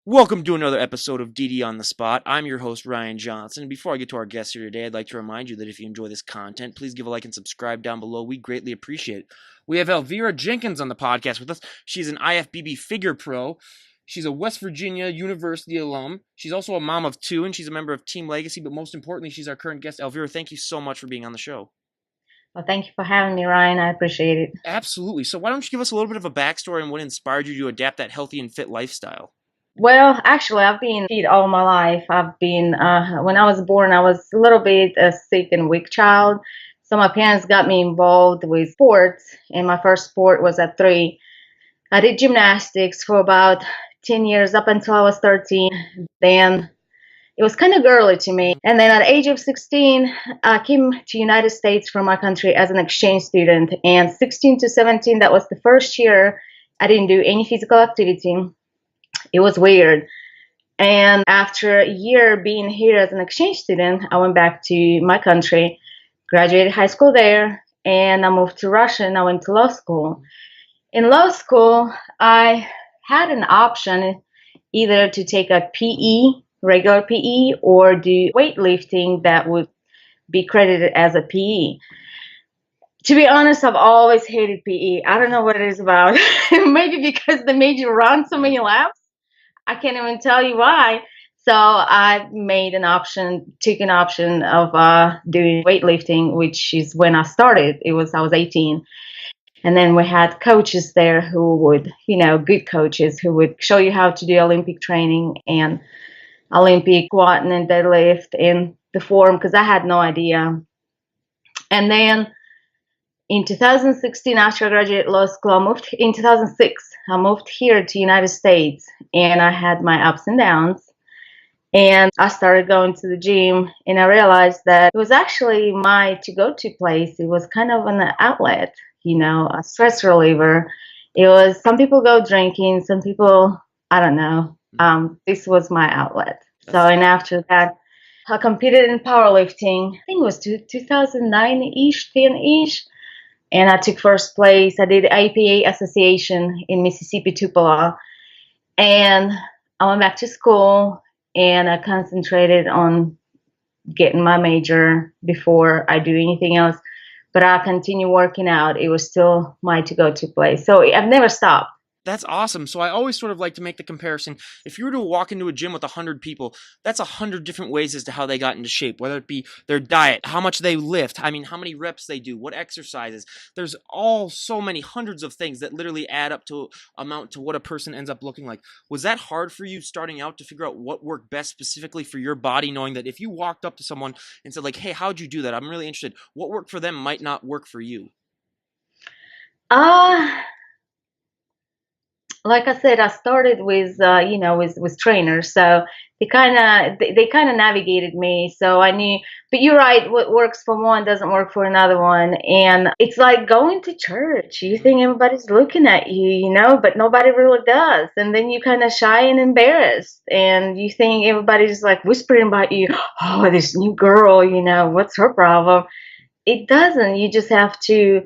Welcome to another episode of DD on the Spot. I'm your host, Ryan Johnson. Before I get to our guest here today, I'd like to remind you that if you enjoy this content, please give a like and subscribe down below. We greatly appreciate it. We have Elvera Jenkins on the podcast with us. She's an IFBB figure pro. She's a West Virginia University alum. She's also a mom of two, and she's a member of Team Legacy, but most importantly, she's our current guest. Elvera, thank you so much for being on the show. Well, thank you for having me, Ryan. I appreciate it. Absolutely. So why don't you give us a little bit of a backstory on what inspired you to adapt that healthy and fit lifestyle? Well, actually, I've been fit all my life. When I was born, I was a little bit sick and weak child. So my parents got me involved with sports, and my first sport was at 3. I did gymnastics for about 10 years up until I was 13. Then it was kind of early to me. And then at the age of 16, I came to United States from my country as an exchange student. And 16 to 17, that was the first year I didn't do any physical activity. It was weird. And after a year being here as an exchange student, I went back to my country, graduated high school there, and I moved to Russia and I went to law school. In law school, I had an option either to take a PE, regular PE, or do weightlifting that would be credited as a PE. To be honest, I've always hated PE. I don't know what it is about. Maybe because they made you run so many laps. I can't even tell you why. So I took an option of doing weightlifting, which is when I started. I was 18. And then we had coaches there who would, good coaches who would show you how to do Olympic training and Olympic squat and deadlift in the form, because I had no idea. And then in 2016, after I graduated law school, in 2006, I moved here to United States, and I had my ups and downs. And I started going to the gym, and I realized that it was actually my to-go-to place. It was kind of an outlet, a stress reliever. It was, some people go drinking, some people, I don't know. This was my outlet. So, and after that, I competed in powerlifting. I think it was 2009-ish, 10-ish. And I took first place. I did APA Association in Mississippi, Tupelo. And I went back to school and I concentrated on getting my major before I do anything else. But I continue working out. It was still my to-go-to place. So I've never stopped. That's awesome. So I always sort of like to make the comparison. If you were to walk into a gym with 100 people, that's 100 different ways as to how they got into shape, whether it be their diet, how much they lift, I mean, how many reps they do, what exercises. There's so many hundreds of things that literally add up to amount to what a person ends up looking like. Was that hard for you starting out to figure out what worked best specifically for your body, knowing that if you walked up to someone and said like, hey, how'd you do that? I'm really interested. What worked for them might not work for you. Like I said, I started with with trainers, so they kind of navigated me. So I knew, but you're right. What works for one doesn't work for another one, and it's like going to church. You think everybody's looking at you, but nobody really does, and then you kind of shy and embarrassed, and you think everybody's like whispering about you. Oh, this new girl, what's her problem? It doesn't. You just have to.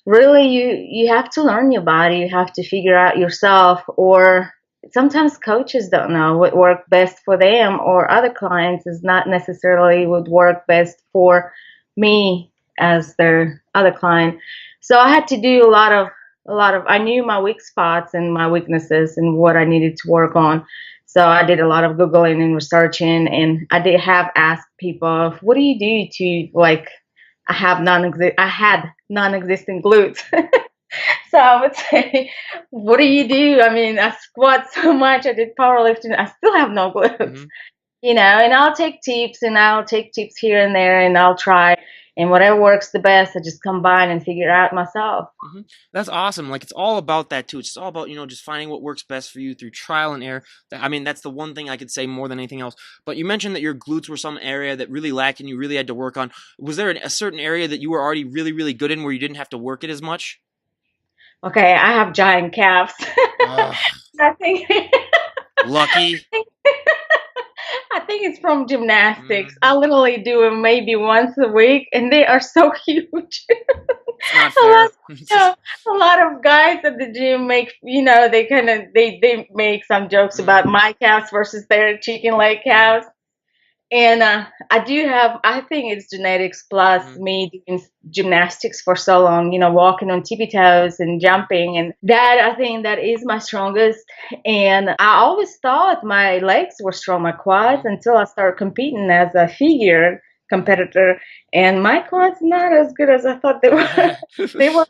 Really, you have to learn your body. You have to figure out yourself, or sometimes coaches don't know what worked best for them, or other clients is not necessarily would work best for me as their other client. So I had to do a lot of I knew my weak spots and my weaknesses and what I needed to work on. So I did a lot of Googling and researching, and I did have asked people, what do you do to like I had non-existent glutes. So I would say, what do you do? I mean, I squat so much. I did powerlifting. I still have no glutes, and I'll take tips here and there, and I'll try. And whatever works the best, I just combine and figure it out myself. That's awesome. Like, it's all about that too. It's just all about, just finding what works best for you through trial and error. I mean, that's the one thing I could say more than anything else. But you mentioned that your glutes were some area that really lacked and you really had to work on. Was there a certain area that you were already really, really good in where you didn't have to work it as much? Okay, I have giant calves. I think. Lucky. I think it's from gymnastics. I literally do it maybe once a week, and they are so huge. It's not A lot, fair. yeah, a lot of guys at the gym make, they kind of they make some jokes about Mhm, my calves versus their chicken leg mhm, calves. And I think it's genetics plus mhm, me doing gymnastics for so long, walking on tippy toes and mhm, jumping. And that, I think that is my strongest. And I always thought my legs were strong, my quads, mhm, until I started competing as a figure mhm. competitor. And my quads not as good as I thought they were. they were,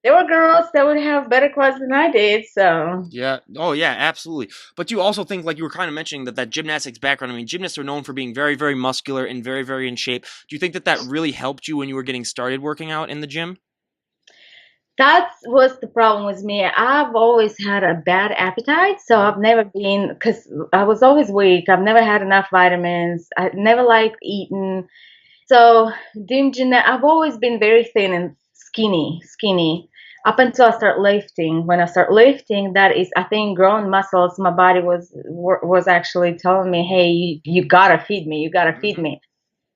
there were girls that would have better quads than I did. So Yeah. Oh, yeah, absolutely. But you also think, like you were kind of mentioning, that gymnastics background. I mean, gymnasts are known for being very, very muscular and very, very in shape. Do you think that really helped you when you were getting started working out in the gym? that was the problem with me. I've always had a bad appetite, so Mhm, I've never been, because I was always weak. I've never had enough vitamins. I never liked eating. So doing I've always been very thin and skinny. Up until I start lifting. When I start lifting, that is, I think, growing muscles. My body was actually telling me, "Hey, you gotta feed me. You gotta feed mhm, me."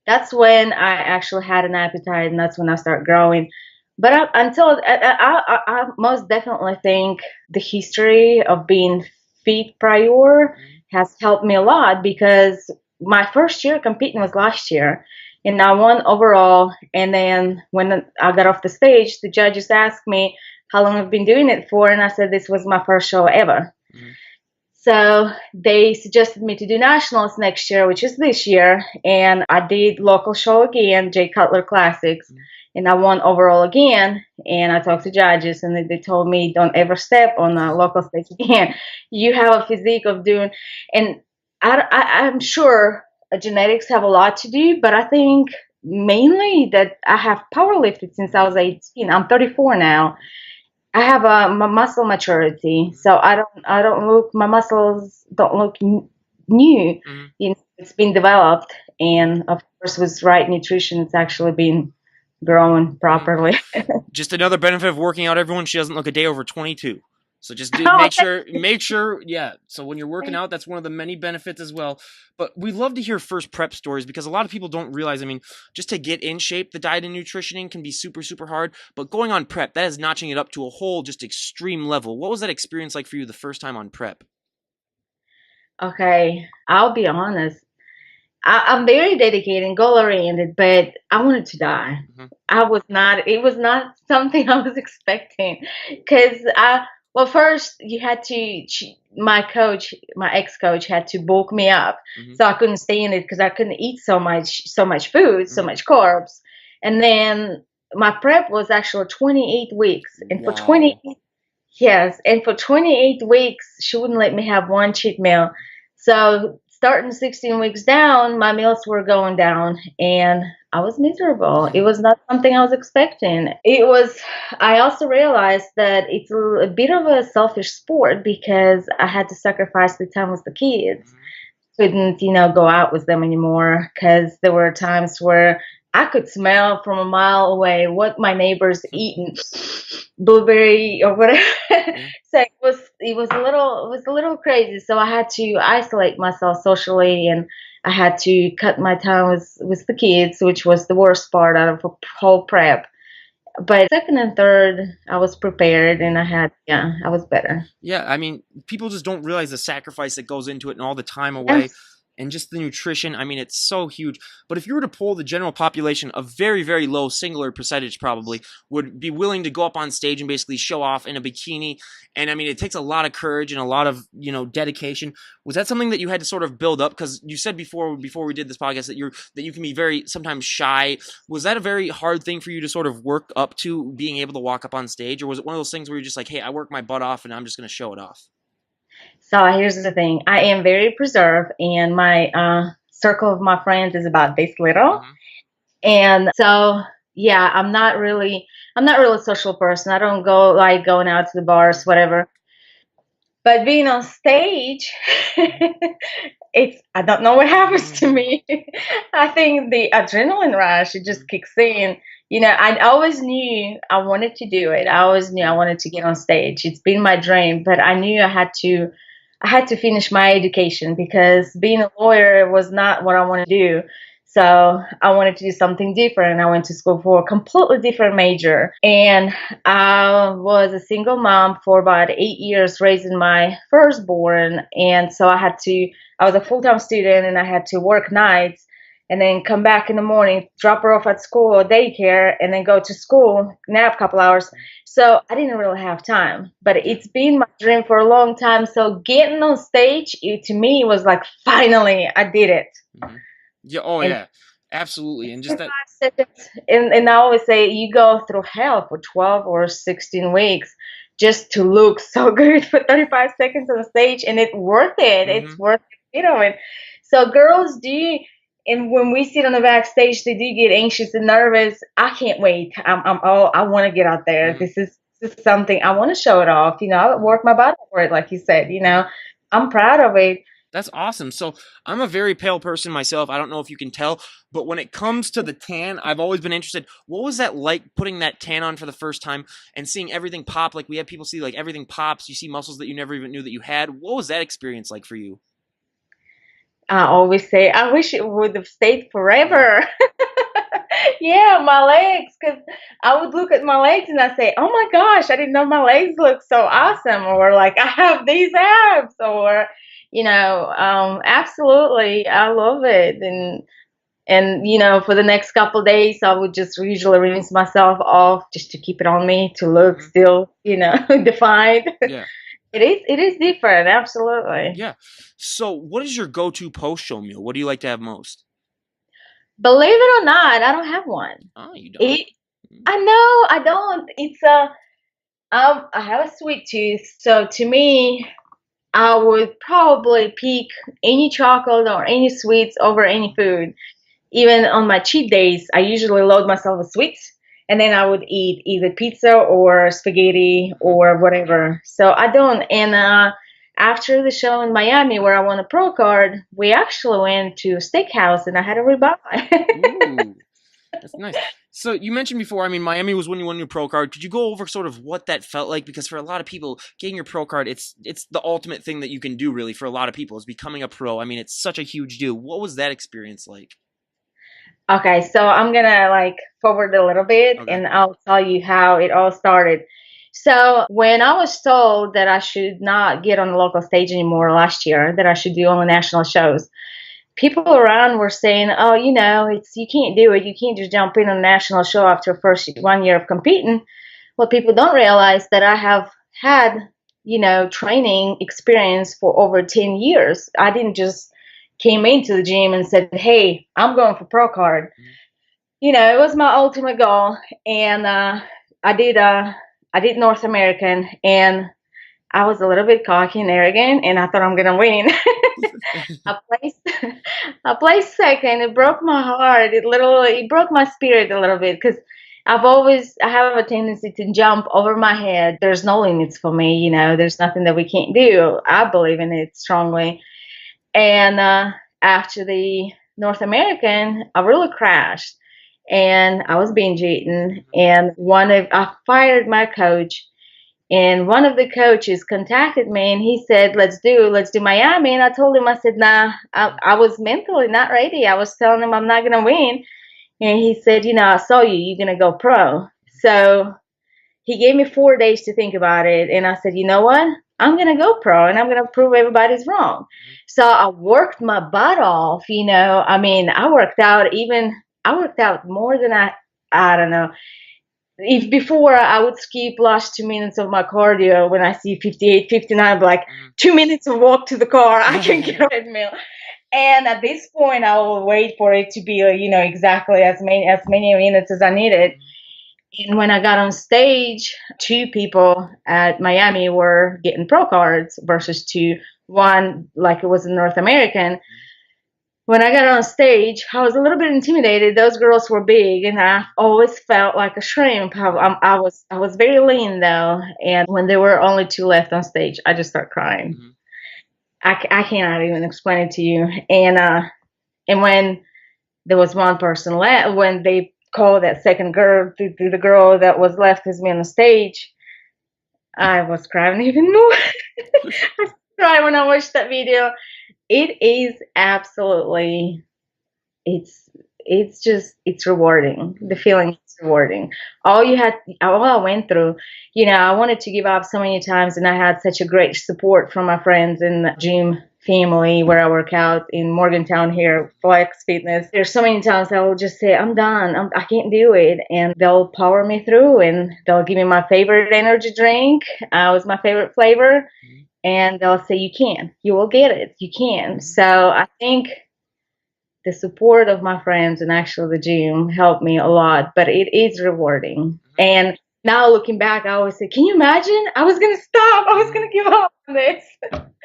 That's when I actually had an appetite, and that's when I started growing. But until I most definitely think the history of being fit prior mhm, has helped me a lot, because my first year competing was last year, and I won overall. And then when I got off the stage, the judges asked me how long I've been doing it for, and I said this was my first show ever. mhm, So they suggested me to do nationals next year, which is this year, and I did local show again, Jay Cutler Classics, mhm, and I won overall again. And I talked to judges, and they told me, "Don't ever step on a local stage again. You have a physique of doing." And I'm sure genetics have a lot to do, but I think mainly that I have powerlifted since I mhm, was 18. I'm 34 now. I have a muscle maturity, mhm, so I don't look, my muscles don't look new. mhm, It's been developed, mhm, and of course, with right nutrition, it's actually been grown mhm. properly. Just another benefit of working out, everyone. She doesn't look a day over 22. So just do Oh, make sure, yeah. So when you're working out, that's one of the many benefits as well. But we love to hear first prep stories because a lot of people don't realize. I mean, just to get in shape, the diet and nutritioning can be super, super hard. But going on prep, that is notching it up to a whole just extreme level. What was that experience like for you the first time on prep? okay, I'll be honest. I'm very dedicated and goal oriented, but I wanted to die. Mhm, I was not. It was not something I was expecting, because well, first you had to. My coach, my ex coach, had to bulk me up, mhm, so I couldn't stay in it because I couldn't eat so much food, so mhm. much carbs. And then my prep was actually 28 weeks, and for Wow. 28, yes, and for 28 weeks, she wouldn't let me have one cheat meal. So starting 16 weeks down, my meals were going down, and I was miserable. It was not something I was expecting. I also realized that it's a bit of a selfish sport, because I had to sacrifice the time with the kids. Mhm, Couldn't, go out with them anymore, because there were times where I could smell from a mile away what my neighbors eating, blueberry or whatever. yeah. So it was a little crazy. So I had to isolate myself socially, and I had to cut my time with the kids, which was the worst part out of the whole prep. But second and third, I was prepared, and I was better. Yeah, I mean, people just don't realize the sacrifice that goes into it and all the time away Yes. and just the nutrition. I mean, it's so huge. But if you were to poll the general population, a very, very low singular percentage probably would be willing to go up on stage and basically show off in a bikini. And I mean, it takes a lot of courage and a lot of, dedication. Was that something that you had to sort of build up? Because you said before we did this podcast that you can be very sometimes shy. Was that a very hard thing for you to sort of work up to being able to walk up on stage, or was it one of those things where you're just like, hey, I work my butt off and I'm just going to show it off? So here's the thing. I am very preserved, and my circle of my friends is about this little. Mm-hmm. And so, yeah, I'm not really a social person. I don't go like going out to the bars, Mm-hmm. whatever. But being on stage, I don't know what happens to Mm-hmm. me. I think the adrenaline rush, it Mm-hmm. just kicks in. I always knew I wanted to do it. I always knew I wanted to get on stage. It's been my dream, but I knew I had to finish my education, because being a lawyer was not what I want to do. So I wanted to do something different. I went to school for a completely different major. And I was a single mom for about 8 years, raising my firstborn. And so I was a full-time student and I had to work nights and then come back in the morning, drop her off at school or daycare, and then go to school, nap a couple hours. So I didn't really have time, but it's been my dream for a long time. So getting on stage, to me, was like, finally, I did it. Mm-hmm. Yeah. Oh, And yeah. Absolutely. And just that. 5 seconds, and I always say you go through hell for 12 or 16 weeks just to look so good for 35 seconds on stage, and it's worth it. Mm-hmm. It's worth it, And so girls do, and when we sit on the backstage, they do get anxious and nervous. I can't wait. I want to get out there. Mm-hmm. This is something I want to show it off. I work my butt for it, like you said. I'm proud of it. That's awesome. So I'm a very pale person myself. I don't know if you can tell, but when it comes to the tan, I've always been interested. What was that like, putting that tan on for the first time and seeing everything pop? Like, we have people see like everything pops. You see muscles that you never even knew that you had. What was that experience like for you? I always say, I wish it would have stayed forever. Yeah, my legs, because I would look at my legs and I say, oh my gosh, I didn't know my legs look so awesome. Or like, I have these abs. Or, absolutely, I love it. And for the next couple of days, I would just usually rinse myself off just to keep it on me to look still, defined. Yeah. It is different, absolutely. Yeah. So what is your go-to post-show meal? What do you like to have most? Believe it or not, I don't have one. Oh, you don't. I know I don't. I have a sweet tooth, so to me, I would probably pick any chocolate or any sweets over any food. Even on my cheat days, I usually load myself with sweets, and then I would eat either pizza or spaghetti or whatever. So I don't. And after the show in Miami, where I won a pro card, we actually went to a steakhouse, and I had a ribeye. Ooh, that's nice. So you mentioned before, I mean, Miami was when you won your pro card. Could you go over sort of what that felt like? Because for a lot of people, getting your pro card, it's the ultimate thing that you can do, really, for a lot of people, is becoming a pro. I mean, it's such a huge deal. What was that experience like? Okay, so I'm gonna forward a little bit, Okay. and I'll tell you how it all started. So when I was told that I should not get on the local stage anymore last year, that I should do only national shows, people around were saying, "Oh, it's you can't do it. You can't just jump in on a national show after first 1 year of competing." What people don't realize that I have had, training experience for over 10 years. I didn't just came into the gym and said, "Hey, I'm going for pro card." It was my ultimate goal, and I did I did North American, and I was a little bit cocky and arrogant, and I thought I'm gonna win. I placed I placed second. It broke my heart. It broke my spirit a little bit, because I have a tendency to jump over my head. There's no limits for me. There's nothing that we can't do. I believe in it strongly. And after the North American, I really crashed, and I was binge eating. And I fired my coach, and one of the coaches contacted me, and he said, let's do Miami. And I told him, I said, nah, I was mentally not ready. I was telling him I'm not gonna win, and he said, I saw you. You're gonna go pro. So he gave me 4 days to think about it, and I said, you know what? I'm gonna go pro, and I'm gonna prove everybody's wrong. So I worked my butt off. I worked out more than I don't know. If before I would skip last 2 minutes of my cardio when I see 58, 59, I'm like 2 minutes of walk to the car, I can get a treadmill. And at this point, I will wait for it to be, exactly as many minutes as I needed. And when I got on stage, two people at Miami were getting pro cards versus one, like it was a North American. When I got on stage, I was a little bit intimidated. Those girls were big, and I always felt like a shrimp. I was very lean though, and when there were only two left on stage, I just started crying. Mm-hmm. I cannot even explain it to you. And when there was one person left, when they called that second girl, the girl that was left with me on the stage, I was crying even more. I cried when I watched that video. It is absolutely, it's it's rewarding. The feeling is rewarding. All I went through, I wanted to give up so many times, and I had such a great support from my friends in the gym family where I work out in Morgantown here, Flex Fitness. There's so many times I will just say, I'm done. I can't do it. And they'll power me through, and they'll give me my favorite energy drink. It was my favorite flavor. And they'll say, you will get it. You can. So I think the support of my friends and actually the gym helped me a lot, but it is rewarding. And now looking back, I always say, can you imagine? I was going to stop. I was going to give up on this.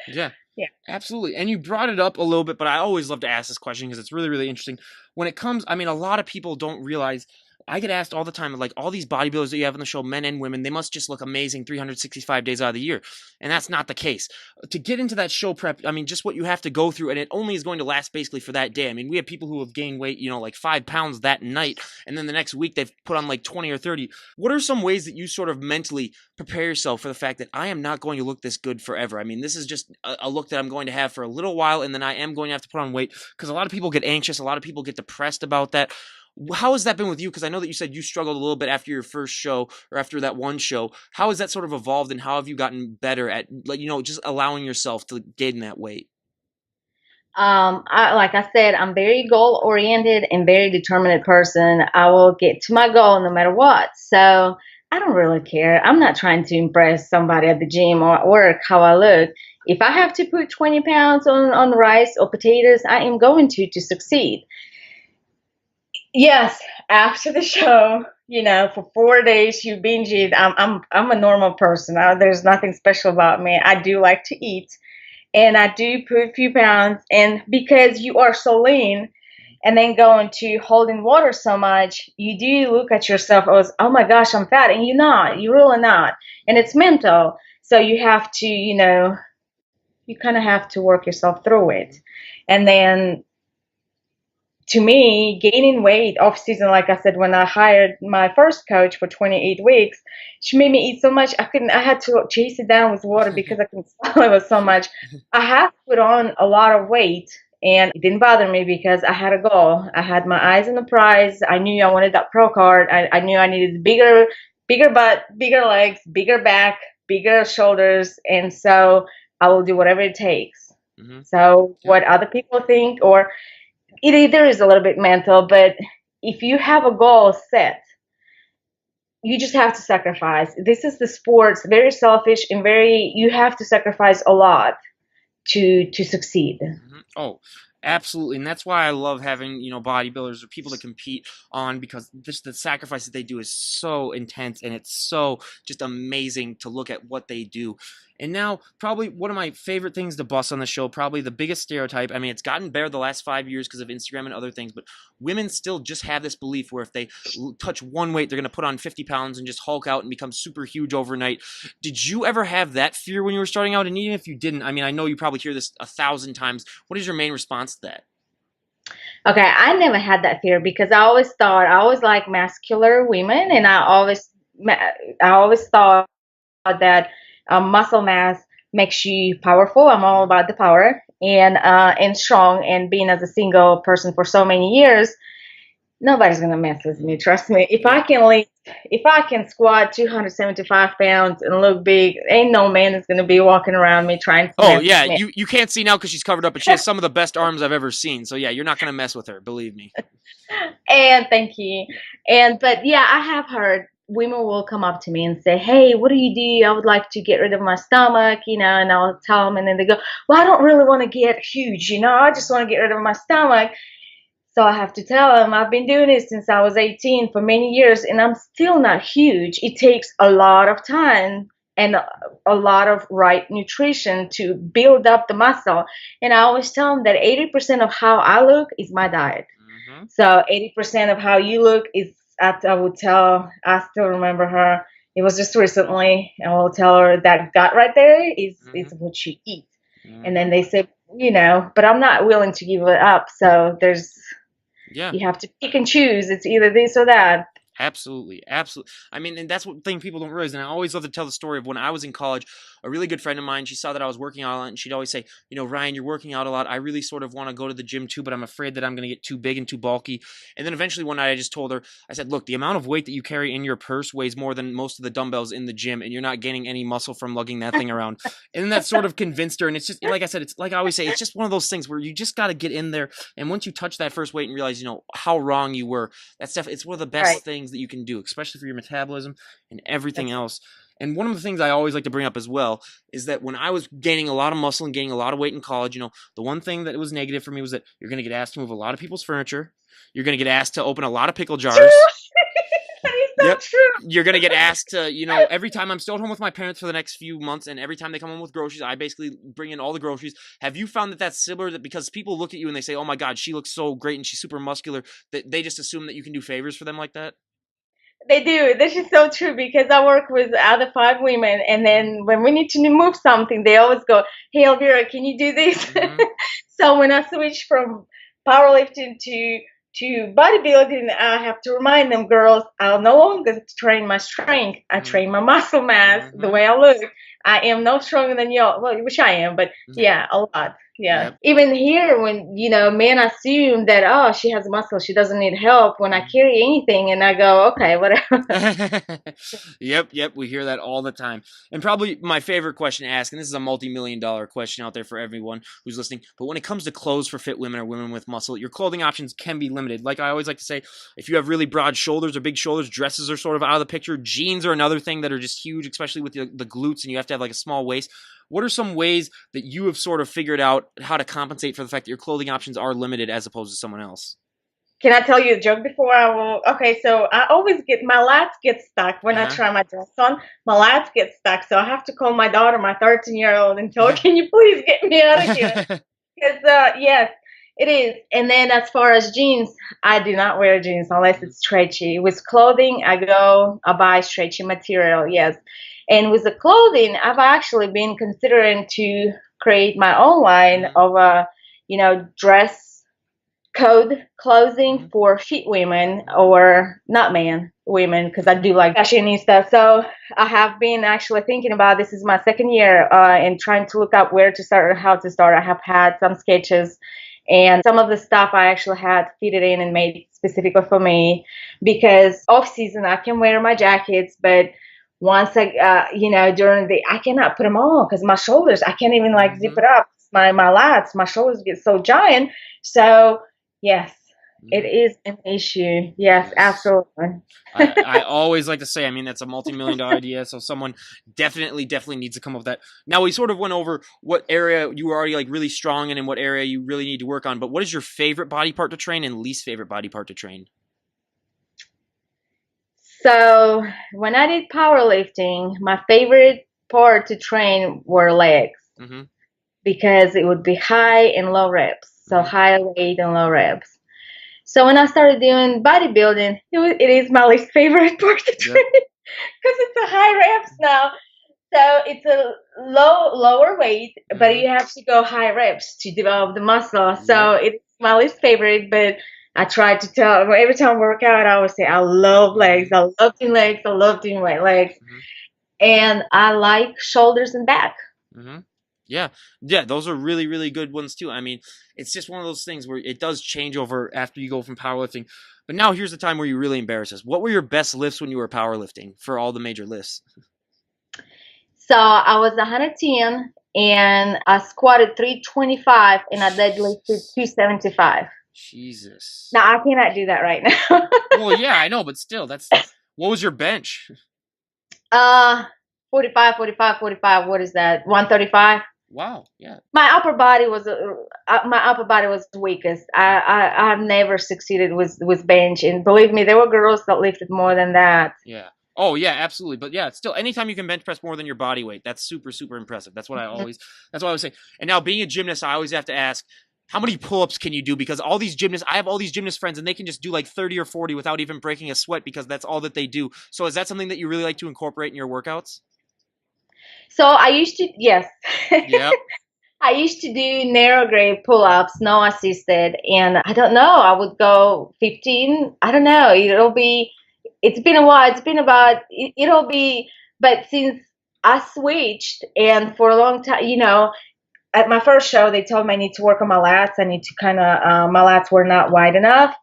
Yeah. Yeah. Absolutely. And you brought it up a little bit, but I always love to ask this question because it's really, really interesting. When it comes, I mean, a lot of people don't realize, I get asked all the time, like, all these bodybuilders that you have on the show, men and women, they must just look amazing 365 days out of the year. And that's not the case. To get into that show prep, I mean, just what you have to go through, and it only is going to last basically for that day. I mean, we have people who have gained weight, like 5 pounds that night, and then the next week they've put on like 20 or 30. What are some ways that you sort of mentally prepare yourself for the fact that I am not going to look this good forever? I mean, this is just a look that I'm going to have for a little while, and then I am going to have to put on weight, because a lot of people get anxious, a lot of people get depressed about that. How has that been with you? Because I know that you said you struggled a little bit after your first show, or after that one show. How has that sort of evolved, and how have you gotten better at, like, just allowing yourself to gain that weight? Like I said, I'm very goal oriented and very determined person. I will get to my goal no matter what. So I don't really care. I'm not trying to impress somebody at the gym or work how I look. If I have to put 20 pounds on rice or potatoes, I am going to succeed. Yes, after the show, for 4 days you binge eat. I'm a normal person. There's nothing special about me. I do like to eat, and I do put a few pounds. And because you are so lean, and then going to holding water so much, you do look at yourself as, oh my gosh, I'm fat, and you're not. You're really not, and it's mental. So you have to, you kind of have to work yourself through it, and then to me, gaining weight off season, like I said, when I hired my first coach for 28 weeks, she made me eat so much I had to chase it down with water because I couldn't swallow it so much. I have put on a lot of weight, and it didn't bother me because I had a goal. I had my eyes on the prize. I knew I wanted that pro card. I knew I needed bigger butt, bigger legs, bigger back, bigger shoulders, and so I will do whatever it takes. Mm-hmm. So what other people think, or it either is a little bit mental, but if you have a goal set, you just have to sacrifice. This is the sports, very selfish and you have to sacrifice a lot to succeed. Mm-hmm. Oh, absolutely. And that's why I love having, bodybuilders or people to compete on, because just the sacrifice that they do is so intense, and it's so just amazing to look at what they do. And now, probably one of my favorite things to bust on the show, probably the biggest stereotype. I mean, it's gotten better the last 5 years because of Instagram and other things, but women still just have this belief where if they touch one weight, they're going to put on 50 pounds and just hulk out and become super huge overnight. Did you ever have that fear when you were starting out? And even if you didn't, I mean, I know you probably hear this 1,000 times. What is your main response to that? Okay, I never had that fear because I always like muscular women, and I always thought that muscle mass makes you powerful. I'm all about the power and strong. And being as a single person for so many years, nobody's gonna mess with me. Trust me. If I can squat 275 pounds and look big, ain't no man is gonna be walking around me trying to. Oh yeah, you can't see now because she's covered up, but she has some of the best arms I've ever seen. So yeah, you're not gonna mess with her, believe me. And thank you. But yeah, I have heard women will come up to me and say, hey, what do you do? I would like to get rid of my stomach, and I'll tell them, and then they go, well, I don't really want to get huge, I just want to get rid of my stomach. So I have to tell them, I've been doing this since I was 18 for many years, and I'm still not huge. It takes a lot of time and a lot of right nutrition to build up the muscle. And I always tell them that 80% of how I look is my diet. Mm-hmm. So 80% of how you look is, I still remember her. It was just recently, and I will tell her that gut right there is what you eat. Mm-hmm. And then they say, but I'm not willing to give it up. So you have to pick and choose. It's either this or that. Absolutely. I mean, and that's one thing people don't realize. And I always love to tell the story of when I was in college. a really good friend of mine, she saw that I was working out a lot, and she'd always say, Ryan, you're working out a lot. I really sort of want to go to the gym too, but I'm afraid that I'm going to get too big and too bulky. And then eventually one night I just told her, I said, look, the amount of weight that you carry in your purse weighs more than most of the dumbbells in the gym, and you're not gaining any muscle from lugging that thing around. And then that sort of convinced her. And it's just, like I said, it's like I always say, it's just one of those things where you just got to get in there. And once you touch that first weight and realize, how wrong you were, it's one of the best things that you can do, especially for your metabolism and everything else. And one of the things I always like to bring up as well is that when I was gaining a lot of muscle and gaining a lot of weight in college, the one thing that was negative for me was that you're going to get asked to move a lot of people's furniture. You're going to get asked to open a lot of pickle jars. That is true. You're going to get asked to, every time I'm still at home with my parents for the next few months, and every time they come home with groceries, I basically bring in all the groceries. Have you found that that's similar, that because people look at you and they say, oh my God, she looks so great and she's super muscular, that they just assume that you can do favors for them like that? They do. This is so true because I work with other 5 women, and then when we need to move something, they always go, "Hey, Elvira, can you do this?" Mm-hmm. So when I switch from powerlifting to bodybuilding, I have to remind them, girls, I'll no longer train my strength. I train my muscle mass, the way I look. I am no stronger than y'all. Well, which I am, but yeah, a lot. Yeah. Yep. Even here, when, men assume that, oh, she has muscle, she doesn't need help when I carry anything, and I go, okay, whatever. Yep. We hear that all the time. And probably my favorite question to ask, and this is a multi-million-dollar question out there for everyone who's listening, but when it comes to clothes for fit women or women with muscle, your clothing options can be limited. Like I always like to say, if you have really broad shoulders or big shoulders, dresses are sort of out of the picture. Jeans are another thing that are just huge, especially with the glutes, and you have to have like a small waist. What are some ways that you have sort of figured out how to compensate for the fact that your clothing options are limited as opposed to someone else? Can I tell you a joke before I will? Okay, so I always my lats get stuck when I try my dress on. My lats get stuck, so I have to call my daughter, my 13-year-old, and tell her, can you please get me out of here? Because, yes, it is. And then as far as jeans, I do not wear jeans unless it's stretchy. With clothing, I buy stretchy material, yes. And with the clothing, I've actually been considering to create my own line of, dress code clothing for fit women, or not women, because I do like fashionista. So I have been actually thinking about, this is my 2nd year, and trying to look up where to start or how to start. I have had some sketches, and some of the stuff I actually had fitted in and made specifically for me, because off season I can wear my jackets, but once during I cannot put them on because my shoulders, I can't even zip it up. My lats, my shoulders get so giant. So yes, it is an issue. Yes. Absolutely. I always like to say, that's a multi-million-dollar idea. So someone definitely needs to come up with that. Now, we sort of went over what area you were already really strong in and what area you really need to work on. But what is your favorite body part to train and least favorite body part to train? So when I did powerlifting, my favorite part to train were legs, because it would be high and low reps. So high weight and low reps. So when I started doing bodybuilding, it is my least favorite part to train, because it's a high reps now. So it's a lower weight, but you have to go high reps to develop the muscle. So it's my least favorite, but I try to tell every time I work out, I always say, I love legs. I love doing legs. I love doing my legs. And I like shoulders and back. Yeah, those are really, really good ones too. It's just one of those things where it does change over after you go from powerlifting. But now here's the time where you really embarrass us. What were your best lifts when you were powerlifting for all the major lifts? So I was 110, and I squatted 325, and I deadlifted 275. Jesus. Now I cannot do that right now. Well, yeah, I know, but still, what was your bench? 45. What is that? 135. Wow. Yeah. My upper body was the weakest. I've never succeeded with bench, and believe me, there were girls that lifted more than that. Yeah. Oh yeah, absolutely. But yeah, still, anytime you can bench press more than your body weight, that's super, super impressive. That's what I always say. And now, being a gymnast, I always have to ask, how many pull-ups can you do? Because I have all these gymnast friends, and they can just do like 30 or 40 without even breaking a sweat, because that's all that they do. So is that something that you really like to incorporate in your workouts? So I used to, yes. Yep. I used to do narrow grade pull-ups, no assisted, and I don't know, I would go 15. I don't know. It's been a while. But since I switched, and for a long time, at my first show, they told me I need to work on my lats. I need to kind of, my lats were not wide enough.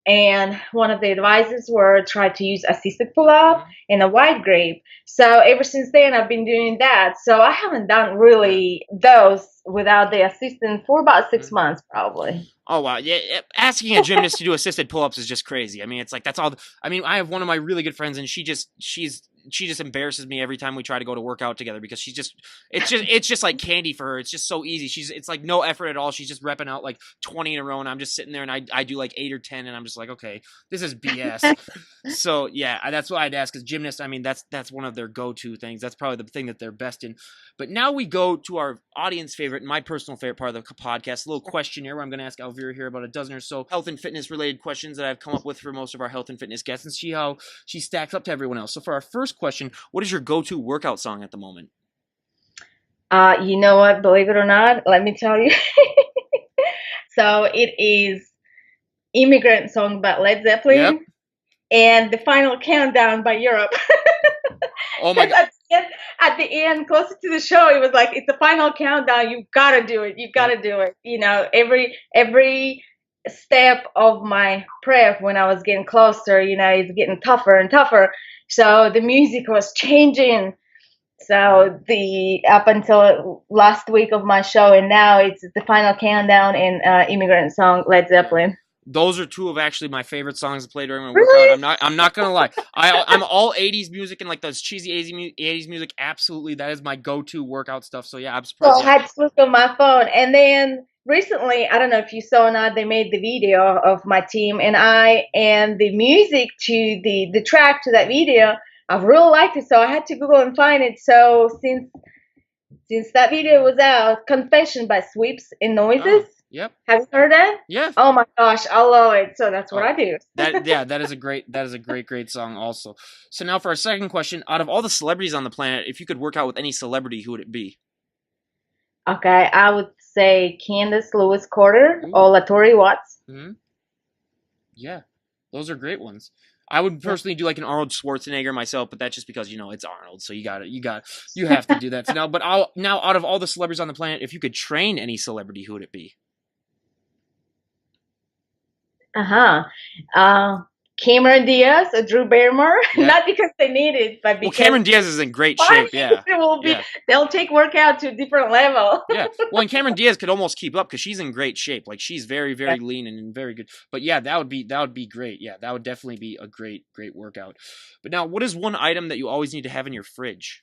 And one of the advices were try to use assisted pull-up and a wide grip. So ever since then, I've been doing that. So I haven't done really those without the assistant for about 6 months, probably. Oh, wow. Yeah, asking a gymnast to do assisted pull-ups is just crazy. I mean, it's like, that's all. I mean, I have one of my really good friends, and she just embarrasses me every time we try to go to work out together, because it's just like candy for her. It's just so easy. It's like no effort at all. She's just repping out like 20 in a row, and I'm just sitting there, and I do like 8 or 10, and I'm just like, okay, this is BS. So yeah, that's why I'd ask, because gymnasts, I mean, that's one of their go-to things. That's probably the thing that they're best in. But now we go to our audience favorite and my personal favorite part of the podcast, a little questionnaire where I'm going to ask Elvera here about a dozen or so health and fitness related questions that I've come up with for most of our health and fitness guests, and see how she stacks up to everyone else. So for our first question, what is your go-to workout song at the moment? You know what? Believe it or not, let me tell you. So it is Immigrant Song by Led Zeppelin. Yep. And The Final Countdown by Europe. Oh my God. At the end, closer to the show, it was like, it's the final countdown. You've got to do it. You've got to do it. Every step of my prep, when I was getting closer, it's getting tougher and tougher. So the music was changing. So up until last week of my show, and now it's The Final Countdown and Immigrant Song, Led Zeppelin. Those are two of actually my favorite songs to play during my Really? workout. I'm not gonna lie. I'm all 80s music and like those cheesy 80s music. Absolutely, that is my go-to workout stuff. So yeah, I'm surprised. So I had to look on my phone, and then recently, I don't know if you saw or not, they made the video of my team and I, and the music to the track to that video. I've really liked it, so I had to Google and find it. So since that video was out, Confession by Sweeps and Noises. Oh, yep. Have you heard that? Yeah. Oh my gosh, I love it. So that's what I do. that is a great song also. So now for our second question, out of all the celebrities on the planet, if you could work out with any celebrity, who would it be? Okay, I would say Candace Lewis Carter or Latori Watts. Mm-hmm. Yeah, those are great ones. I would personally do like an Arnold Schwarzenegger myself, but that's just because it's Arnold, so you have to do that. So now out of all the celebrities on the planet, if you could train any celebrity, who would it be? Cameron Diaz or Drew Barrymore, not because they need it, but because Cameron Diaz is in great shape. Yeah, they'll take workout to a different level. Yeah, well, and Cameron Diaz could almost keep up because she's in great shape. Like she's very, very lean and very good. But yeah, that would be great. Yeah, that would definitely be a great workout. But now, what is one item that you always need to have in your fridge?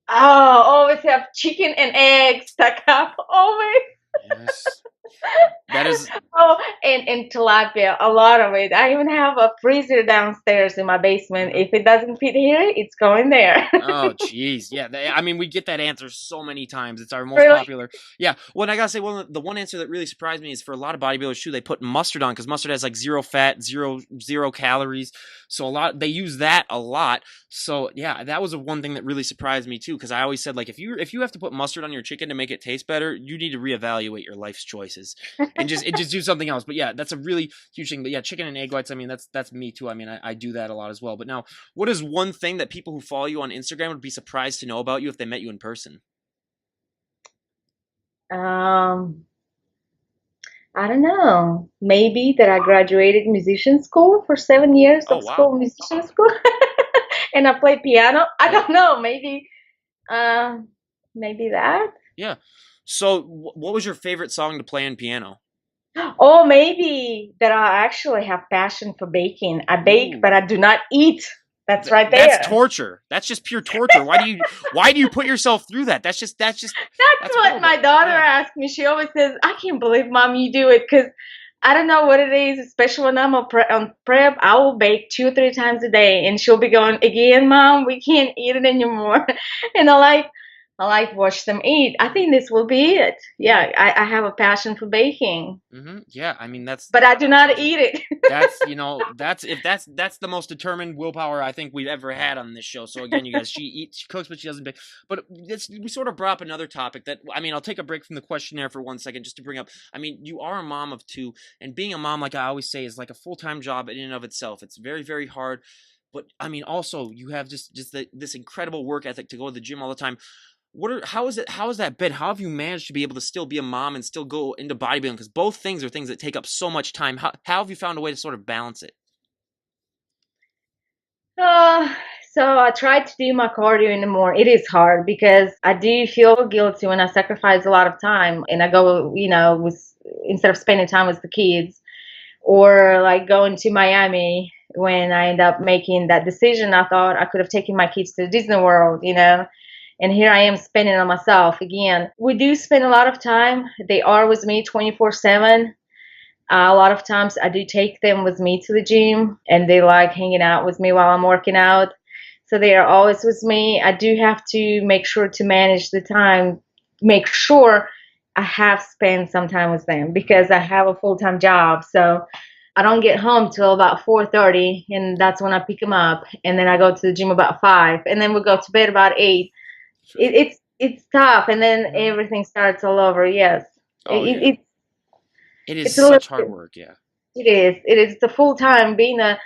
Oh, always have chicken and eggs stuck up. Always. Yes. That is. And tilapia, a lot of it. I even have a freezer downstairs in my basement. If it doesn't fit here, it's going there. Oh, jeez. Yeah, I mean, we get that answer so many times. It's our most popular. Yeah. Well, and I gotta say, the one answer that really surprised me is for a lot of bodybuilders too. They put mustard on because mustard has like zero fat, zero calories. So they use that a lot. So yeah, that was one thing that really surprised me too. Because I always said, like, if you have to put mustard on your chicken to make it taste better, you need to reevaluate your life's choices and just do something else. But yeah, that's a really huge thing. But yeah, chicken and egg whites, I mean, that's me too. I mean, I do that a lot as well. But now, what is one thing that people who follow you on Instagram would be surprised to know about you if they met you in person? I don't know. Maybe that I graduated musician school for 7 years of school, musician school, and I played piano. I don't know. Maybe that. Yeah. So, what was your favorite song to play on piano? Oh, maybe that I actually have passion for baking. I bake, but I do not eat. That's right there. That's torture. That's just pure torture. Why do you put yourself through that? That's what horrible. My daughter asked me. She always says, "I can't believe, Mom, you do it." Because I don't know what it is, especially when I'm on prep. I will bake 2 or 3 times a day, and she'll be going, "Again, Mom, we can't eat it anymore." And I like watch them eat. I think this will be it. Yeah, I have a passion for baking. Mm-hmm. Yeah, I mean but I do not eat it. that's the most determined willpower I think we've ever had on this show. So again, you guys, she cooks, but she doesn't bake. But we sort of brought up another topic that, I mean, I'll take a break from the questionnaire for 1 second just to bring up. I mean, you are a mom of 2, and being a mom, like I always say, is like a full-time job in and of itself. It's very, very hard. but I mean, also you have just this incredible work ethic to go to the gym all the time. How has that been? How have you managed to be able to still be a mom and still go into bodybuilding? Because both things are things that take up so much time. How have you found a way to sort of balance it? Uh, so I try to do my cardio in the morning. It is hard because I do feel guilty when I sacrifice a lot of time and I go, instead of spending time with the kids, or like going to Miami when I end up making that decision. I thought I could have taken my kids to Disney World, and here I am spending it on myself again. We do spend a lot of time. They are with me 24/7. A lot of times I do take them with me to the gym and they like hanging out with me while I'm working out. So they are always with me. I do have to make sure to manage the time, make sure I have spent some time with them because I have a full-time job. So I don't get home till about 4:30 and that's when I pick them up. And then I go to the gym about 5 and then we go to bed about 8. It's tough and then everything starts all over. Yes. Oh yeah, it is It's a little such hard work. Yeah. it is. It is the full time being a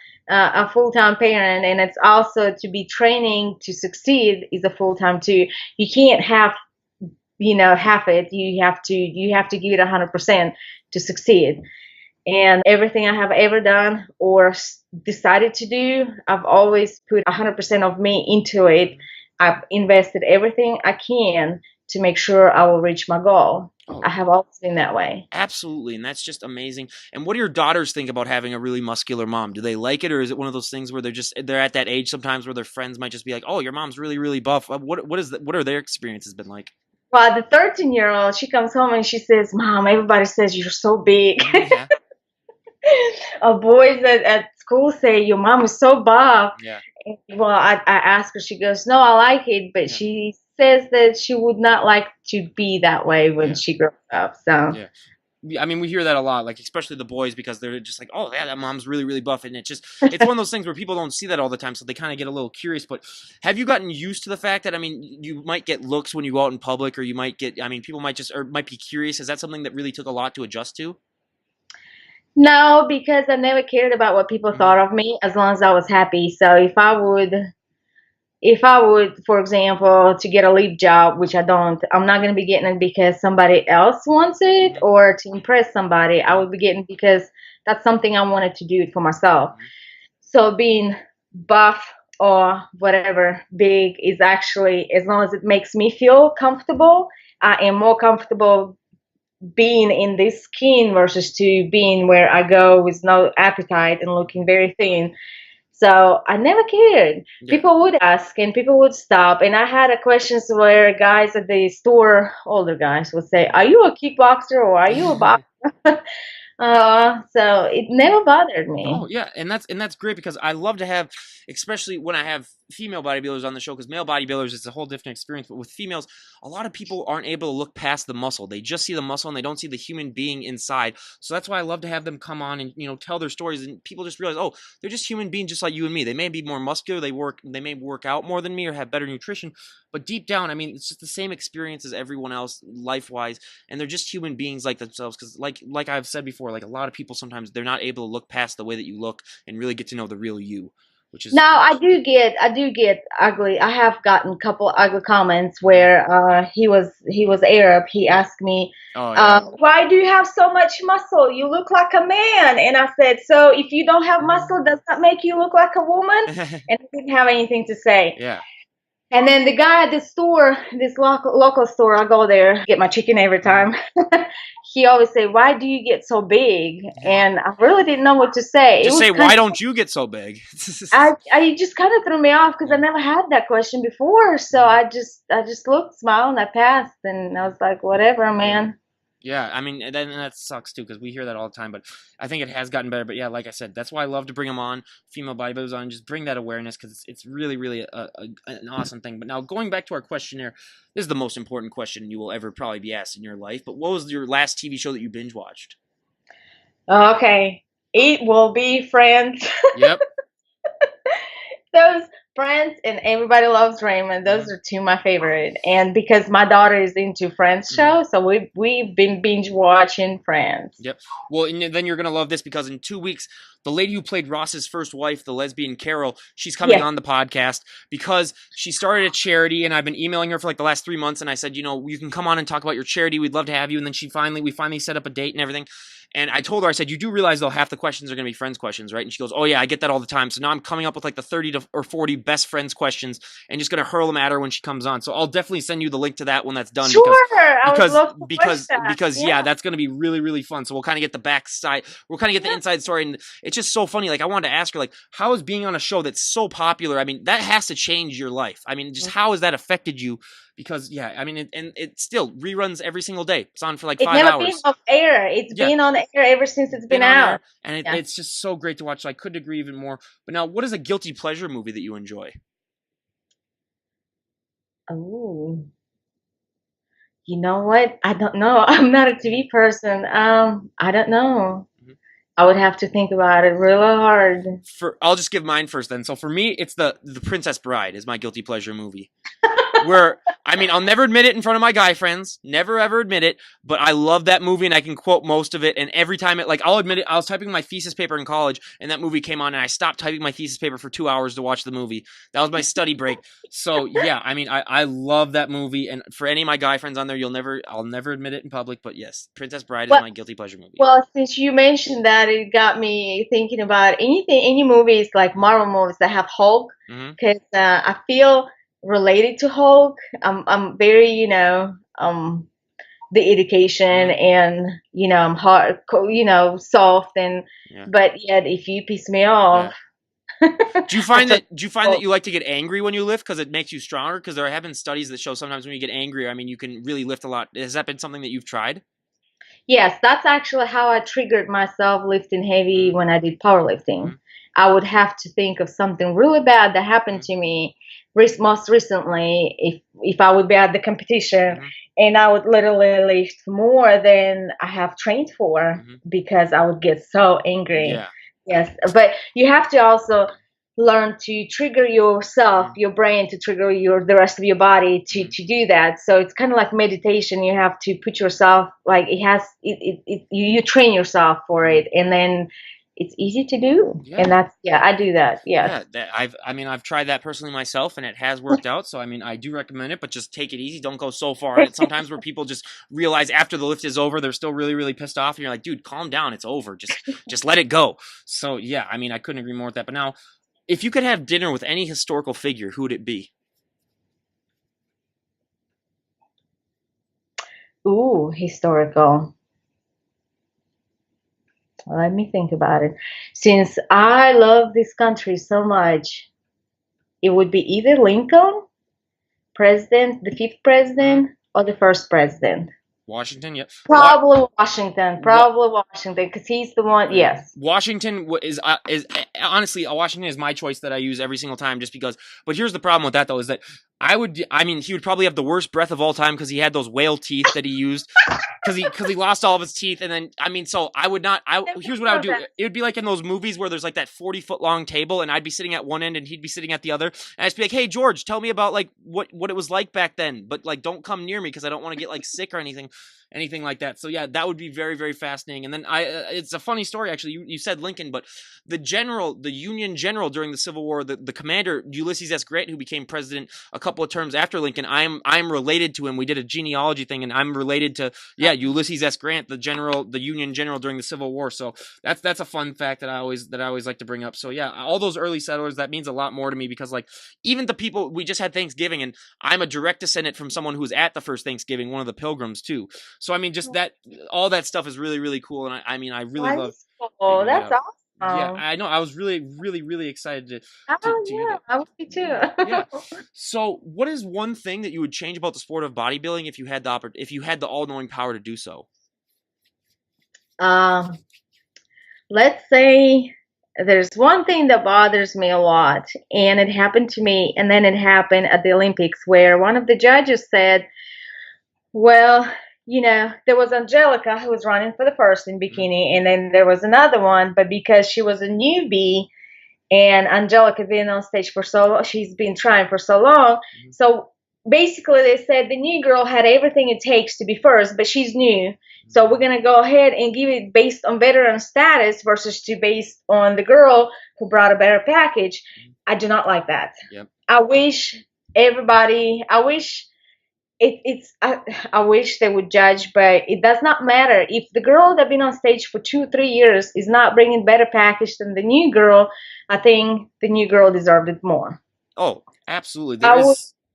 full time parent, and it's also to be training to succeed is a full time too. You can't have half it. You have to give it 100% to succeed. And everything I have ever done or decided to do, I've always put 100% of me into it. I've invested everything I can to make sure I will reach my goal. Oh, I have always been that way. absolutely, and that's just amazing. And what do your daughters think about having a really muscular mom? Do they like it, or is it one of those things where they're at that age sometimes where their friends might just be like, "Oh, your mom's really really buff." What are their experiences been like? Well, the 13-year-old, she comes home and she says, "Mom, everybody says you're so big." Yeah, Boys at school say your mom is so buff. yeah, Well, I asked her, she goes, "No, I like it," but yeah, she says that she would not like to be that way when yeah, she grows up. So yeah. I mean, we hear that a lot, like especially the boys, because they're just like, "Oh, yeah, that mom's really, really buff," and it's one of those things where people don't see that all the time, so they kind of get a little curious. But have you gotten used to the fact that, I mean, you might get looks when you go out in public, or you might get, I mean, people might might be curious. Is that something that really took a lot to adjust to? no, because I never cared about what people Hmm. thought of me as long as I was happy. So if I would, for example, to get a lead job, which I don't, I'm not going to be getting it because somebody else wants it Hmm. or to impress somebody. I Hmm. would be getting because that's something I wanted to do it for myself. Hmm. So being buff or whatever big is actually, as long as it makes me feel comfortable, I am more comfortable being in this skin versus to being where I go with no appetite and looking very thin. So I never cared. Yeah. People would ask and people would stop. And I had a questions where guys at the store, older guys, would say, "Are you a kickboxer or are you a boxer?" So it never bothered Oh me. yeah, and that's great because I love to have, especially when I have female bodybuilders on the show, because male bodybuilders it's a whole different experience. But with females, a lot of people aren't able to look past the muscle; they just see the muscle and they don't see the human being inside. So that's why I love to have them come on and tell their stories, and people just realize, oh, they're just human beings, just like you and me. They may be more muscular, they may work out more than me or have better nutrition, but deep down, I mean, it's just the same experience as everyone else, life wise, and they're just human beings like themselves. Because like I've said before, like a lot of people sometimes they're not able to look past the way that you look and really get to know the real you, which is Now I do get ugly. I have gotten a couple ugly comments Mhm. where he was Arab. He asked me, Oh yeah. "Why do you have so much muscle? You look like a man." And I said, "So if you don't have muscle, does that make you look like a woman?" And he didn't have anything to say. Yeah. And then the guy at the store, this local store, I go there, get my chicken every Mhm. time. He always say, "Why do you get so big?" And I really didn't know what to say. It Just was say, kind why of don't you get so big? I just kind of threw me off because I Yeah. never had that question before. So Mhm. I just looked, smiled, and I passed, and I was like, whatever, Yeah. man. Yeah, I mean, and then that sucks too because we hear that all the time. But I think it has gotten better. But yeah, like I said, that's why I love to bring them on, female bodybuilders on, just bring that awareness because it's really, really an awesome thing. But now going back to our questionnaire, this is the most important question you will ever probably be asked in your life. But what was your last TV show that you binge watched? Okay, it will be Friends. Yep. Those Friends and Everybody Loves Raymond. Those are two of my favorite. And because my daughter is into Friends show, so we've been binge watching Friends. Yep. Well, and then you're gonna love this because in 2 weeks, the lady who played Ross's first wife, the lesbian Carol, she's coming Yes. on the podcast because she started a charity, and I've been emailing her for like the last 3 months, and I said, you know, you can come on and talk about your charity. We'd love to have you. And then we finally set up a date and everything. And I told her, I said, you do realize though half the questions are going to be friends questions, right? And she goes, oh yeah, I get that all the time. So now I'm coming up with like the 30 or 40 best friends questions and just going to hurl them at her when she comes on. So I'll definitely send you the link to that when that's done. Sure, I would love to watch that. Because yeah, that's going to be really, really fun. So we'll kind of get the backside, we'll kind of get the inside story. And it's just so funny. Like I wanted to ask her, like, how is being on a show that's so popular? I mean, that has to change your life. I mean, just how has that affected you? Because yeah, I mean, it still reruns every single day. It's on for like 5 hours. It's never been off air. It's been on the air ever since it's been out. And it's just so great to watch. So I couldn't agree even more. But now, what is a guilty pleasure movie that you enjoy? Oh, you know what? I don't know. I'm not a TV person. I don't know. I would have to think about it really hard. I'll just give mine first then. So for me, it's the Princess Bride is my guilty pleasure movie. Where, I mean, I'll never admit it in front of my guy friends. Never ever admit it. But I love that movie and I can quote most of it. And every time I'll admit it, I was typing my thesis paper in college and that movie came on and I stopped typing my thesis paper for 2 hours to watch the movie. That was my study break. So yeah, I mean, I love that movie. And for any of my guy friends on there, I'll never admit it in public. But yes, Princess Bride is my guilty pleasure movie. Well, since you mentioned that, it got me thinking about any movies like Marvel movies that have Hulk. Because I feel related to Hulk. I'm very, the education and, I'm hard, soft but yet if you piss me off. Do you find that you like to get angry when you lift because it makes you stronger? Because there have been studies that show sometimes when you get angry, I mean, you can really lift a lot. Has that been something that you've tried? Yes, that's actually how I triggered myself lifting heavy when I did powerlifting. I would have to think of something really bad that happened to me most recently if I would be at the competition and I would literally lift more than I have trained for because I would get so angry. Yeah. Yes, but you have to also learn to trigger yourself, your brain to trigger the rest of your body to do that. So it's kind of like meditation. You have to put yourself like you train yourself for it, and then it's easy to do. And that's I do that. Yes. Yeah, I've tried that personally myself and it has worked out. So I mean, I do recommend it, but just take it easy. Don't go so far. And sometimes where people just realize after the lift is over, they're still really, really pissed off. And you're like, dude, calm down. It's over. Just let it go. So yeah, I mean, I couldn't agree more with that. But now, if you could have dinner with any historical figure, who would it be? Ooh, historical. Let me think about it. Since I love this country so much, it would be either Lincoln, president, the 5th president, or the 1st president. Washington, yeah. Probably Washington, because he's the one. Yes, Washington is honestly, Washington is my choice that I use every single time, just because. But here's the problem with that though, is that he would probably have the worst breath of all time because he had those whale teeth that he used. Because he lost all of his teeth, and then so I would not. Here's what I would do. It would be like in those movies where there's like that 40-foot long table, and I'd be sitting at one end, and he'd be sitting at the other, and I'd just be like, "Hey, George, tell me about like what it was like back then, but like don't come near me because I don't want to get like sick or anything like that." So yeah, that would be very, very fascinating. And then it's a funny story actually. You said Lincoln, but the Union general during the Civil War, the commander Ulysses S. Grant, who became president a couple of terms after Lincoln, I'm related to him. We did a genealogy thing, and I'm related to Ulysses S. Grant, the Union general during the Civil War. So that's a fun fact that I always like to bring up. So yeah, all those early settlers, that means a lot more to me because like even the people, we just had Thanksgiving, and I'm a direct descendant from someone who was at the first Thanksgiving, one of the Pilgrims too. So I mean, just all that stuff is really, really cool, and I really love. Oh, that's awesome. Yeah, I know. I was really, really, really excited to hear that. I would be too. Yeah. So, what is one thing that you would change about the sport of bodybuilding if you had the all-knowing power to do so? Let's say there's one thing that bothers me a lot, and it happened to me, and then it happened at the Olympics where one of the judges said, well, there was Angelica who was running for the first in bikini, and then there was another one, but because she was a newbie and Angelica been on stage for so long. She's been trying for so long. So basically, they said the new girl had everything it takes to be first, but she's new. So we're gonna go ahead and give it based on veteran status versus to based on the girl who brought a better package. I do not like that. Yep. I wish everybody. I wish I wish they would judge, but it does not matter if the girl that been on stage for 2-3 years is not bringing better package than the new girl. I think the new girl deserved it more. Oh, absolutely.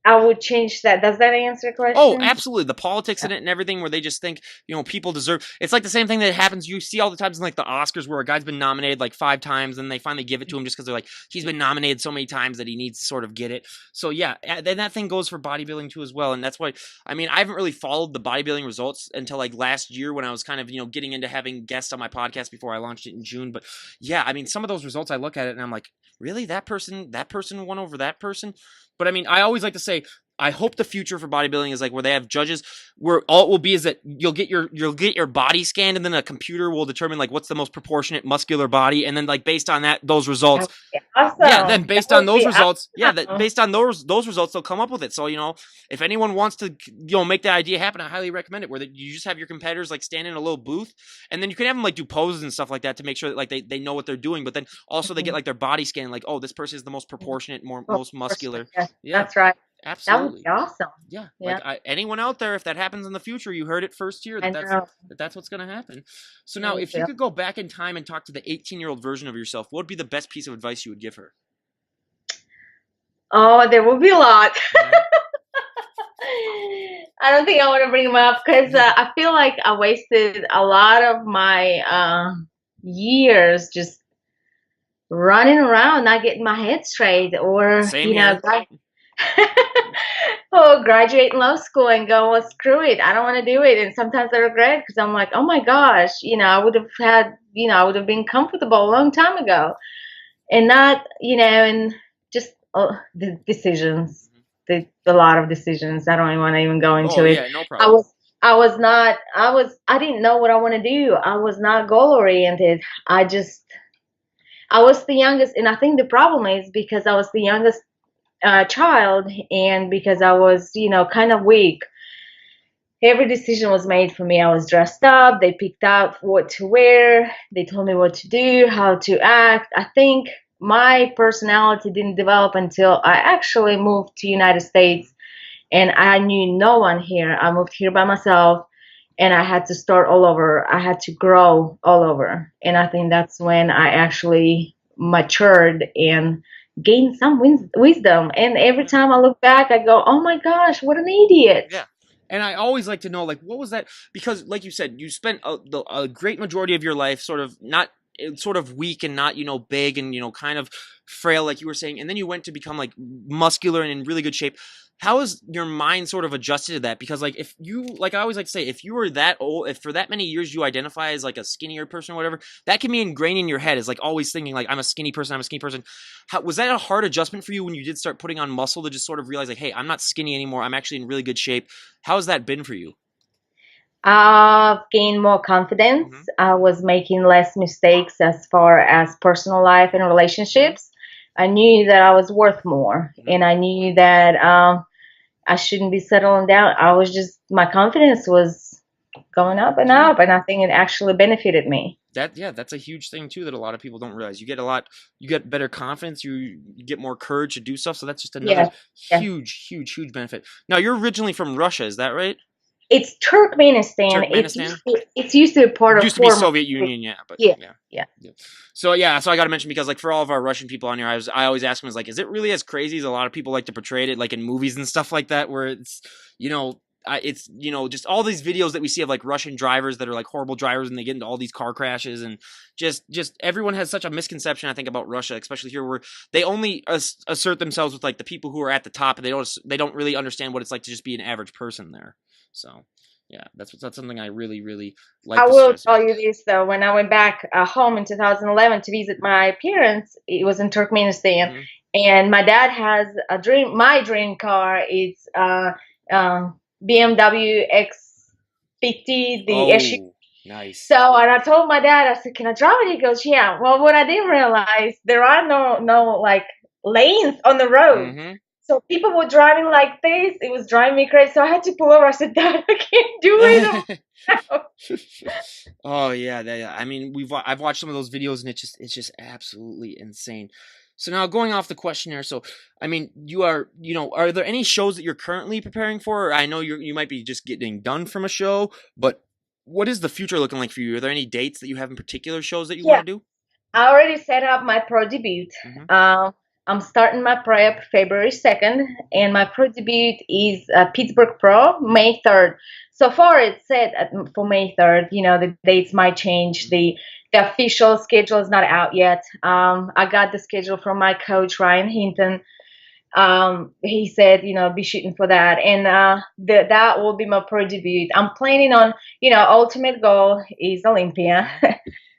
I would change that. Does that answer the question? Oh, absolutely. The politics in it and everything, where they just think, people deserve. It's like the same thing that happens. You see all the times in like the Oscars where a guy's been nominated like 5 times, and they finally give it to him just because they're like, he's been nominated so many times that he needs to sort of get it. So yeah, then that thing goes for bodybuilding too as well. And that's why, I haven't really followed the bodybuilding results until like last year when I was kind of, getting into having guests on my podcast before I launched it in June. But yeah, some of those results, I look at it and I'm like, really? That person won over that person? But I always like to say, I hope the future for bodybuilding is like where they have judges where all it will be is that you'll get your body scanned, and then a computer will determine like what's the most proportionate muscular body, and then like based on those results, awesome. then based on those results, based on those results, they'll come up with it. So if anyone wants to make that idea happen, I highly recommend it. Where you just have your competitors like stand in a little booth, and then you can have them like do poses and stuff like that to make sure that like they know what they're doing. But then also they get like their body scan, like, oh, this person is the most proportionate, most muscular. Yeah, that's right. Absolutely. That would be awesome. Yeah. Like anyone out there, if that happens in the future, you heard it first here. That's what's going to happen. So now, if you could go back in time and talk to the 18-year-old version of yourself, what would be the best piece of advice you would give her? Oh, there will be a lot. I don't think I want to bring them up because I feel like I wasted a lot of my years just running around, not getting my head straight, or graduate law school and go, well, screw it, I don't want to do it. And sometimes I regret because I'm like, oh my gosh, I would have been comfortable a long time ago, and not, and just the decisions, a lot of decisions. I don't even want to even go into it. Yeah, no problem. I didn't know what I want to do. I was not goal oriented. I was the youngest, and I think the problem is because I was the youngest child, and because I was, kind of weak. Every decision was made for me. I was dressed up. They picked out what to wear. They told me what to do, how to act. I think my personality didn't develop until I actually moved to United States, and I knew no one here. I moved here by myself, and I had to start all over. I had to grow all over, and I think that's when I actually matured and gained some wisdom. And every time I look back, I go, oh my gosh, what an idiot. Yeah. And I always like to know, like, what was that? Because like you said, you spent a great majority of your life sort of weak and not, big and, kind of frail, like you were saying. And then you went to become like muscular and in really good shape. How has your mind sort of adjusted to that? Because like I always like to say, if you were that old, if for that many years you identify as like a skinnier person or whatever, that can be ingrained in your head as like always thinking like, I'm a skinny person. Was that a hard adjustment for you when you did start putting on muscle to just sort of realize like, hey, I'm not skinny anymore. I'm actually in really good shape. How has that been for you? I've gained more confidence. I was making less mistakes as far as personal life and relationships. I knew that I was worth more, and I knew that I shouldn't be settling down. My confidence was going up and up, and I think it actually benefited me. That's a huge thing too that a lot of people don't realize. You get better confidence, you get more courage to do stuff. So that's just another huge benefit. Now, you're originally from Russia, is that right? It's Turkmenistan. It's used to be part of. Used to be Soviet Union, yeah. But yeah. So I got to mention, because like for all of our Russian people on here, I always ask them, is it really as crazy as a lot of people like to portray it, like in movies and stuff like that, where it's just all these videos that we see of like Russian drivers that are like horrible drivers and they get into all these car crashes, and just everyone has such a misconception, I think, about Russia, especially here, where they only assert themselves with like the people who are at the top, and they don't really understand what it's like to just be an average person there. So yeah, that's something I really, really like. I will tell you this though, when I went back home in 2011 to visit my parents, it was in Turkmenistan, and my dad has a dream. My dream car is BMW X50, the SUV. Nice. So, and I told my dad, I said, "Can I drive it?" He goes, "Yeah." Well, what I didn't realize, there are no like lanes on the road. Mm-hmm. So people were driving like this. It was driving me crazy. So I had to pull over. I said, "Dad, I can't do it." Oh yeah, I mean, I've watched some of those videos, and it's just absolutely insane. So now going off the questionnaire, so I mean, are there any shows that you're currently preparing for? I know you might be just getting done from a show, but what is the future looking like for you? Are there any dates that you have in particular shows that you want Yeah, to do? I already set up my pro debut. Mm-hmm. I'm starting my prep February 2nd, and my pro debut is Pittsburgh Pro May 3rd. So far, it's set for May 3rd. The dates might change. The official schedule is not out yet. I got the schedule from my coach, Ryan Hinton. He said, be shooting for that. And that will be my pro debut. I'm planning on, ultimate goal is Olympia.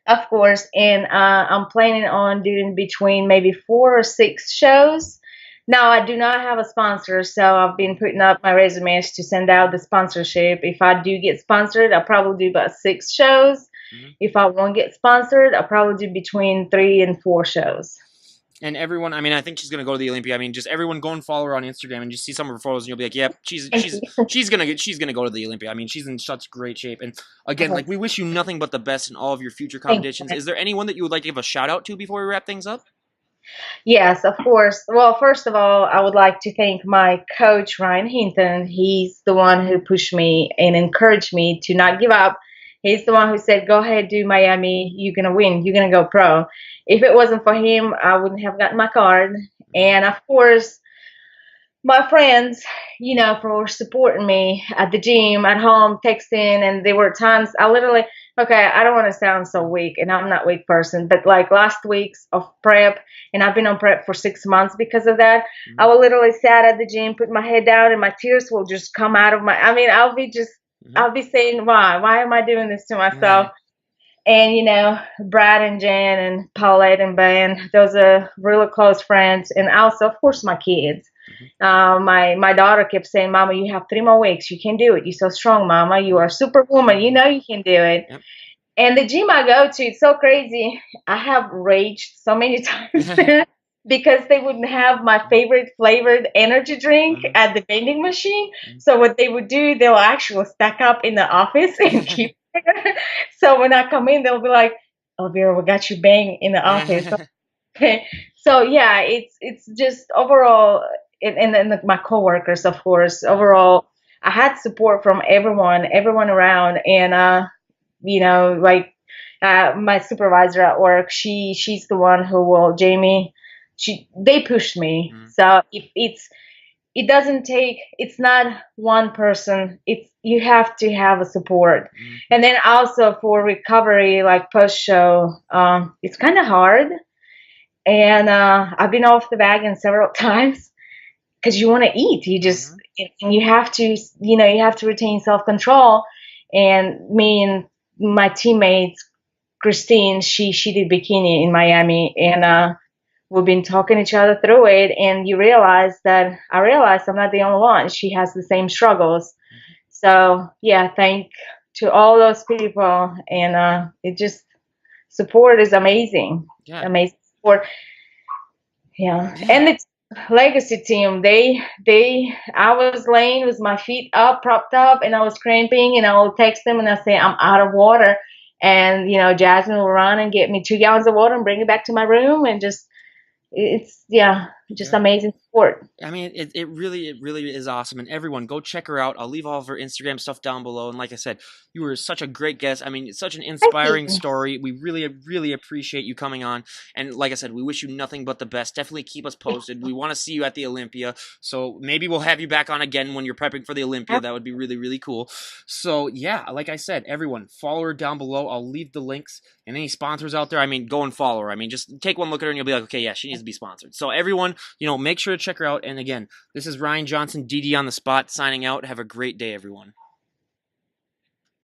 Of course, and I'm planning on doing between maybe 4 or 6 shows. Now, I do not have a sponsor, so I've been putting up my resumes to send out the sponsorship. If I do get sponsored, I'll probably do about 6 shows. Mm-hmm. If I won't get sponsored, I'll probably do between 3 and 4 shows. And everyone, I mean, I think she's gonna go to the Olympia. I mean, just everyone go and follow her on Instagram and just see some of her photos, and you'll be like, "Yep, she's gonna go to the Olympia." I mean, she's in such great shape. And again, like we wish you nothing but the best in all of your future Thank competitions. you. Is there anyone that you would like to give a shout out to before we wrap things up? Yes, of course. Well, first of all, I would like to thank my coach, Ryan Hinton. He's the one who pushed me and encouraged me to not give up. He's the one who said, "Go ahead, do Miami. You're going to win. You're going to go pro." If it wasn't for him, I wouldn't have gotten my card. And of course, my friends, for supporting me at the gym, at home, texting. And there were times I literally, okay, I don't want to sound so weak, and I'm not a weak person, but like last weeks of prep, and I've been on prep for 6 months because of that. I will literally sat at the gym, put my head down, and my tears will just come out of I mean, I'll be saying, why am I doing this to myself? And Brad and Jen and Paulette and Ben, those are really close friends. And also, of course, my kids. My daughter kept saying, "Mama, you have 3 more weeks. You can do it. You're so strong, Mama. You are a superwoman. You know you can do it." Yep. And the gym I go to, it's so crazy. I have raged so many times there because they wouldn't have my favorite flavored energy drink at the vending machine. So what they would do, they'll actually stack up in the office and keep there. So when I come in, they'll be like, "Elvira, we got you bang in the office." Okay. So yeah, it's just overall, and my coworkers, of course. Overall, I had support from everyone around, and like my supervisor at work, she's the one who will, Jamie. They pushed me. So if it doesn't take, it's not one person. It's you have to have a support, and then also for recovery, like post show, it's kind of hard. And I've been off the wagon several times because you want to eat. You just and you have to, you have to retain self control. And me and my teammates, Christine, she did bikini in Miami, and we've been talking each other through it. And I realized I'm not the only one. She has the same struggles. So yeah, thank to all those people, and it just support is amazing. Yeah. Amazing support. Yeah. And it's legacy team. I was laying with my feet up, propped up, and I was cramping, and I will text them and I say, "I'm out of water." And, Jasmine will run and get me 2 gallons of water and bring it back to my room, and it's amazing support. I mean, it really is awesome. And everyone, go check her out. I'll leave all of her Instagram stuff down below. And like I said, you were such a great guest. I mean, it's such an inspiring story. We really appreciate you coming on. And like I said, we wish you nothing but the best. Definitely keep us posted. We want to see you at the Olympia. So maybe we'll have you back on again when you're prepping for the Olympia. That would be really cool. So yeah, like I said, everyone, follow her down below. I'll leave the links. And any sponsors out there, I mean, go and follow her. I mean, just take one look at her and you'll be like, okay, yeah, she needs to be sponsored. So everyone, make sure to check her out. And again, this is Ryan Johnson, DD on the spot, signing out. Have a great day, everyone.